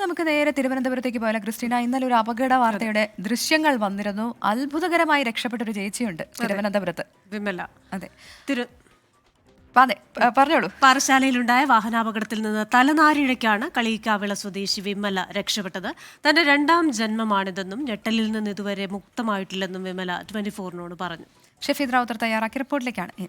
നമുക്ക് നേരെ തിരുവനന്തപുരത്തേക്ക് പോയാലോ ക്രിസ്റ്റീന. ഇന്നലെ ഒരു അപകട വാർത്തയുടെ ദൃശ്യങ്ങൾ വന്നിരുന്നു. അത്ഭുതകരമായി രക്ഷപ്പെട്ടൊരു ചേച്ചിയുണ്ട് തിരുവനന്തപുരത്ത്, വിമല. അതെ അതെ, പറഞ്ഞോളൂ. പാറശാലയിലുണ്ടായ വാഹനാപകടത്തിൽ നിന്ന് തലനാരിഴയ്ക്കാണ് കളിയിക്കാവിള സ്വദേശി വിമല രക്ഷപ്പെട്ടത്. തന്റെ രണ്ടാം ജന്മമാണിതെന്നും ഞെട്ടലിൽ നിന്ന് ഇതുവരെ മുക്തമായിട്ടില്ലെന്നും വിമല 24-നോട് പറഞ്ഞു. ഷഫീദ് റാവുത്തർ തയ്യാറാക്കിയ റിപ്പോർട്ടിലേക്കാണ്.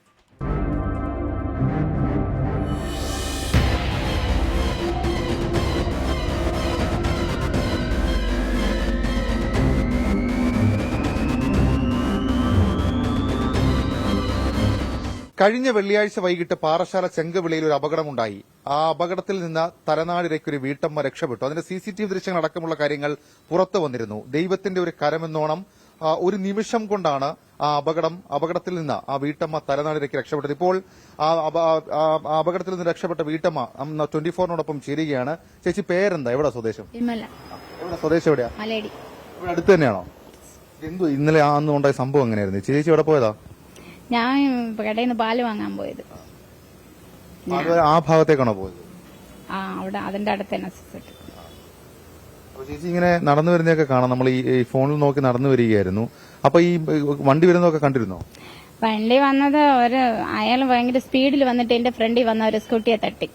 കഴിഞ്ഞ വെള്ളിയാഴ്ച വൈകിട്ട് പാറശാല ചെങ്കവിളയിൽ ഒരു അപകടമുണ്ടായി. ആ അപകടത്തിൽ നിന്ന് തലനാടിരയ്ക്കൊരു വീട്ടമ്മ രക്ഷപ്പെട്ടു. അതിന്റെ CCTV ദൃശ്യങ്ങൾ അടക്കമുള്ള കാര്യങ്ങൾ പുറത്തു വന്നിരുന്നു. ദൈവത്തിന്റെ ഒരു കരമെന്നോണം ഒരു നിമിഷം കൊണ്ടാണ് ആ അപകടത്തിൽ നിന്ന് ആ വീട്ടമ്മ തലനാടിരയ്ക്ക് രക്ഷപ്പെട്ടത്. ഇപ്പോൾ ആ അപകടത്തിൽ നിന്ന് രക്ഷപ്പെട്ട വീട്ടമ്മ 24-നോടൊപ്പം ചേരുകയാണ്. ചേച്ചി പേരെന്താ? എവിടെ സ്വദേശം? എവിടെ സ്വദേശം? എവിടെയാ? ഇവിടെ അടുത്ത് തന്നെയാണോ? എന്തോ ഇന്നലെ അന്നുണ്ടായ സംഭവം എങ്ങനെയായിരുന്നു? ചേച്ചി എവിടെ പോയതാ? ഞാൻ കടയിൽ നിന്ന് പാല് വാങ്ങാൻ പോയത്. ആ ഭാഗത്തേക്കാണോ പോയത്? ആ, അവിടെ അതിന്റെ അടുത്ത് തന്നെ. ചേച്ചി ഇങ്ങനെ നടന്നു വരുന്നതൊക്കെ കാണാം. നമ്മൾ ഈ ഫോണിൽ നോക്കി നടന്നു വരികയായിരുന്നു. അപ്പൊ ഈ വണ്ടി വരുന്നതൊക്കെ കണ്ടിരുന്നോ? വണ്ടി വന്നത് അയാൾ ഭയങ്കര സ്പീഡിൽ വന്നിട്ട് എന്റെ ഫ്രണ്ടിൽ വന്ന ഒരു സ്കൂട്ടിയെ തട്ടി.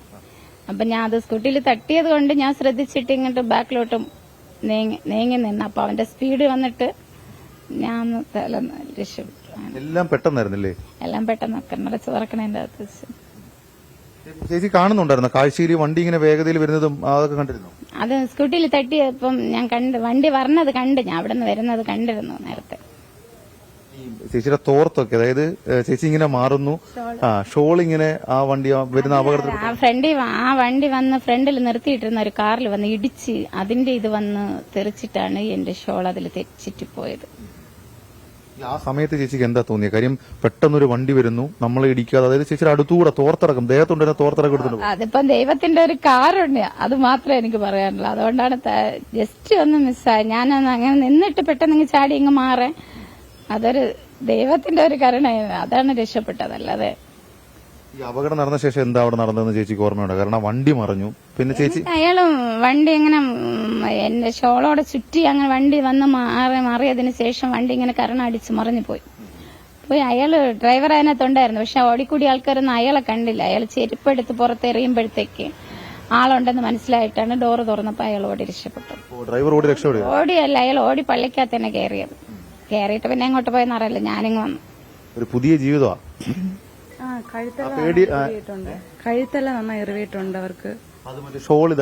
അപ്പൊ ഞാൻ അത് സ്കൂട്ടിയിൽ തട്ടിയത് കൊണ്ട് ഞാൻ ശ്രദ്ധിച്ചിട്ട് ഇങ്ങോട്ട് ബാക്കിലോട്ടും നീങ്ങി നിന്ന്. അപ്പൊ അവന്റെ സ്പീഡ് വന്നിട്ട് ഞാൻ രക്ഷപ്പെട്ടു. എല്ലാം പെട്ടെന്നായിരുന്നില്ലേ? എല്ലാം പെട്ടെന്ന് നിറച്ച് തുറക്കണതിന്റെ അകത്ത്. ചേച്ചി കാണുന്നുണ്ടായിരുന്നു കാഴ്ചയിൽ വണ്ടി ഇങ്ങനെ വേഗതയിൽ വരുന്നതും അതൊക്കെ കണ്ടിരുന്നു? അത് സ്കൂട്ടിയിൽ തട്ടിയപ്പം ഞാൻ വണ്ടി വരണത് കണ്ട്, ഞാൻ അവിടെ നിന്ന് വരുന്നത് കണ്ടിരുന്നു നേരത്തെ. ചേച്ചിയുടെ തോർത്തൊക്കെ, അതായത് ചേച്ചി ഇങ്ങനെ മാറുന്നു, ഷോൾ ഇങ്ങനെ ആ വണ്ടി വരുന്ന അപകടത്തിൽ ആ വണ്ടി വന്ന് ഫ്രണ്ടിൽ നിർത്തിയിട്ടിരുന്ന ഒരു കാറിൽ വന്ന് ഇടിച്ച് അതിന്റെ ഇത് വന്ന് തെറിച്ചിട്ടാണ് എന്റെ ഷോൾ അതിൽ തെച്ചിട്ടിപ്പോയത്. ആ സമയത്ത് ചേച്ചിക്ക് എന്താ തോന്നിയ കാര്യം? പെട്ടെന്നൊരു വണ്ടി വരുന്നു, നമ്മളെ ഇടിക്കാതെ, അതായത് ചേച്ചിയുടെ അടുത്തുകൂടെ തോർത്തിറക്കും, ദേഹത്തുണ്ടെന്നെ തോർത്തിറക്കം എടുത്തിട്ടുണ്ട്. അതിപ്പം ദൈവത്തിന്റെ ഒരു കാറുണ്ട്, അത് മാത്രമേ എനിക്ക് പറയാനുള്ളൂ. അതുകൊണ്ടാണ് ജസ്റ്റ് ഒന്ന് മിസ്സായി. ഞാനൊന്ന് അങ്ങനെ നിന്നിട്ട് പെട്ടെന്ന് ചാടി ഇങ്ങ് മാറേ. അതൊരു ദൈവത്തിന്റെ ഒരു കരുണയാണ്, അതാണ് രക്ഷപ്പെട്ടത്. അല്ലാതെ ഈ അപകടം നടന്ന ശേഷം എന്താ അവിടെ നടന്നതെന്ന് ചേച്ചിക്ക് ഓർമ്മയുണ്ട്? കാരണം വണ്ടി മറിഞ്ഞു, പിന്നെ ചേച്ചി അയാളും വണ്ടി ഇങ്ങനെ എന്റെ ഷോളോടെ ചുറ്റി അങ്ങനെ വണ്ടി വന്ന് മാറിയതിന് ശേഷം വണ്ടി ഇങ്ങനെ അടിച്ച് മറിഞ്ഞു പോയി. അയാള് ഡ്രൈവർ അതിനകത്തുണ്ടായിരുന്നു. പക്ഷെ ഓടിക്കൂടി ആൾക്കാരൊന്നും അയാളെ കണ്ടില്ല. അയാൾ ചെരുപ്പെടുത്ത് പുറത്തെറിയുമ്പോഴത്തേക്ക് ആളുണ്ടെന്ന് മനസ്സിലായിട്ടാണ് ഡോറ് തുറന്നപ്പോ അയാൾ ഓടി രക്ഷപ്പെട്ടു. ഡ്രൈവർ ഓടി രക്ഷപ്പെടുക? ഓടിയല്ല, അയാൾ ഓടി പള്ളിക്കകത്ത് തന്നെ കയറിയത്. കയറിയിട്ട് പിന്നെ എങ്ങോട്ട് പോയെന്ന് അറിയില്ല. ഞാനിങ്ങ് വന്നു. ഒരു പുതിയ ജീവിതമാണ്. കഴുത്തെല്ലാം നന്നായി എറിവിട്ടുണ്ട് അവർക്ക്. ഷോള്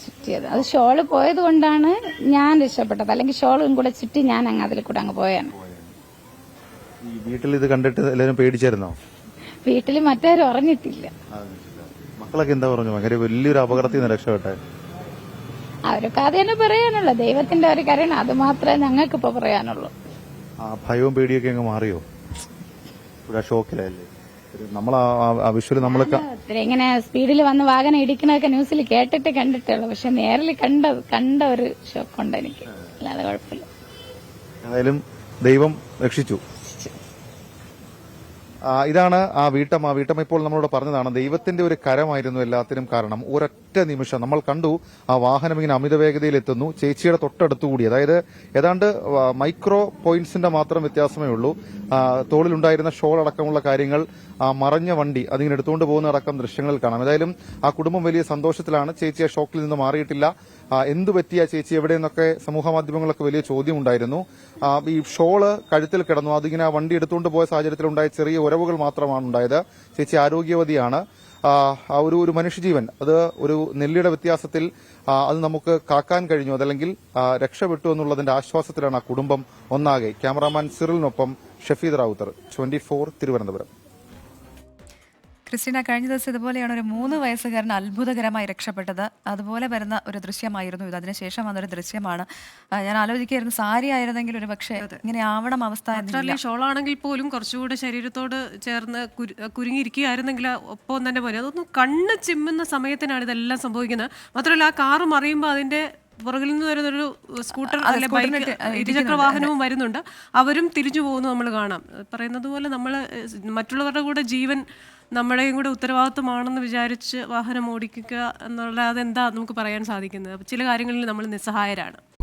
ചുറ്റിയത്, അത് ഷോള് പോയത് കൊണ്ടാണ് ഞാൻ രക്ഷപ്പെട്ടത്. അല്ലെങ്കിൽ ഷോളും കൂടെ ചുറ്റി ഞാൻ അങ്ങ് അതിൽ കൂടെ അങ്ങ് പോയാണ്. വീട്ടിൽ ഇത് കണ്ടിട്ട് എല്ലാവരും പേടിച്ചായിരുന്നോ? വീട്ടിൽ മറ്റാരും അറിഞ്ഞിട്ടില്ല. മക്കളൊക്കെ എന്താ പറഞ്ഞു? ഭയങ്കര വലിയൊരു അപകടത്തിൽ നിന്ന് രക്ഷപ്പെട്ടെ. അവരൊക്കെ അത് തന്നെ പറയാനുള്ളൂ. ദൈവത്തിന്റെ ഒരു കരുണ, അത് മാത്രമേ ഞങ്ങൾക്ക് ഇപ്പൊ പറയാനുള്ളൂ. ഭയവും പേടിയൊക്കെ അങ്ങ് മാറിയോ? ഷോക്കിലല്ലേ നമ്മൾ ആ വിഷ്വല് നമ്മളൊക്കെ ഇങ്ങനെ സ്പീഡിൽ വന്ന് വാഹനം ഇടിക്കണൊക്കെ ന്യൂസിൽ കേട്ടിട്ട് കണ്ടിട്ടുള്ളൂ. പക്ഷെ നേരിൽ കണ്ട ഒരു ഷോക്കുണ്ട് എനിക്ക്. അല്ലാതെ കുഴപ്പമില്ല. ഏതായാലും ദൈവം രക്ഷിച്ചു. ഇതാണ് ആ വീട്ടമ്മ. വീട്ടമ്മ ഇപ്പോൾ നമ്മളോട് പറഞ്ഞതാണ് ദൈവത്തിന്റെ ഒരു കരമായിരുന്നു എല്ലാത്തിനും കാരണം. ഒരൊറ്റ നിമിഷം നമ്മൾ കണ്ടു ആ വാഹനം ഇങ്ങനെ അമിത വേഗതയിൽ എത്തുന്നു. ചേച്ചിയുടെ തൊട്ടടുത്തുകൂടി, അതായത് ഏതാണ്ട് മൈക്രോ പോയിന്റ്സിന്റെ മാത്രം വ്യത്യാസമേ ഉള്ളൂ. തോളിലുണ്ടായിരുന്ന ഷോൾ അടക്കമുള്ള കാര്യങ്ങൾ, മറഞ്ഞ വണ്ടി അതിങ്ങനെ എടുത്തുകൊണ്ട് പോകുന്ന അടക്കം ദൃശ്യങ്ങളിൽ കാണാം. ഏതായാലും ആ കുടുംബം വലിയ സന്തോഷത്തിലാണ്. ചേച്ചിയെ ഷോക്കിൽ നിന്ന് മാറിയിട്ടില്ല. എന്തു പറ്റിയ ചേച്ചി എവിടെയെന്നൊക്കെ സമൂഹ മാധ്യമങ്ങളൊക്കെ വലിയ ചോദ്യമുണ്ടായിരുന്നു. ഈ ഷോള് കഴുത്തിൽ കിടന്നു, അതിങ്ങനെ വണ്ടി എടുത്തുകൊണ്ട് പോയ സാഹചര്യത്തിലുണ്ടായ ചെറിയ ഉരവുകൾ മാത്രമാണ് ഉണ്ടായത്. ചേച്ചി ആരോഗ്യവതിയാണ്. ഒരു മനുഷ്യജീവൻ, അത് ഒരു നെല്ലിയുടെ വ്യത്യാസത്തിൽ അത് നമുക്ക് കാക്കാൻ കഴിഞ്ഞു, അതല്ലെങ്കിൽ രക്ഷപ്പെട്ടു എന്നുള്ളതിന്റെ ആശ്വാസത്തിലാണ് ആ കുടുംബം ഒന്നാകെ. ക്യാമറാമാൻ സിറിലിനൊപ്പം ഷഫീദ് റാവുത്തർ, 24 തിരുവനന്തപുരം. ക്രിസ്റ്റീന, കഴിഞ്ഞ ദിവസം ഇതുപോലെയാണ് ഒരു 3 വയസ്സുകാരൻ അത്ഭുതകരമായി രക്ഷപ്പെട്ടത്. അതുപോലെ വരുന്ന ഒരു ദൃശ്യമായിരുന്നു ഇത്. അതിനുശേഷം വന്നൊരു ദൃശ്യമാണ്. ഞാൻ ആലോചിക്കായിരുന്നു, സാരി ആയിരുന്നെങ്കിൽ ഒരു പക്ഷേ ഇങ്ങനെ ആവണം അവസ്ഥ. ഷോളാണെങ്കിൽ പോലും കുറച്ചുകൂടെ ശരീരത്തോട് ചേർന്ന് കുരുങ്ങിയിരിക്കുകയായിരുന്നെങ്കിൽ ഒപ്പം തന്നെ പോലെ. അതൊന്നും കണ്ണ് ചിമ്മുന്ന സമയത്തിനാണ് ഇതെല്ലാം സംഭവിക്കുന്നത്. മാത്രമല്ല ആ കാറ് മറിയുമ്പോൾ അതിന്റെ പുറകിൽ നിന്ന് വരുന്നൊരു സ്കൂട്ടർ അല്ലെ ബൈക്ക്, ഇരുചക്ര വാഹനവും വരുന്നുണ്ട്. അവരും തിരിച്ചു പോകുന്നു നമ്മൾ കാണാം. പറയുന്നത് പോലെ നമ്മൾ മറ്റുള്ളവരുടെ കൂടെ ജീവൻ നമ്മുടെയും കൂടെ ഉത്തരവാദിത്വമാണെന്ന് വിചാരിച്ച് വാഹനം ഓടിക്കുക എന്നുള്ളത് അതെന്താ നമുക്ക് പറയാൻ സാധിക്കുന്നത്. ചില കാര്യങ്ങളിൽ നമ്മൾ നിസ്സഹായരാണ്.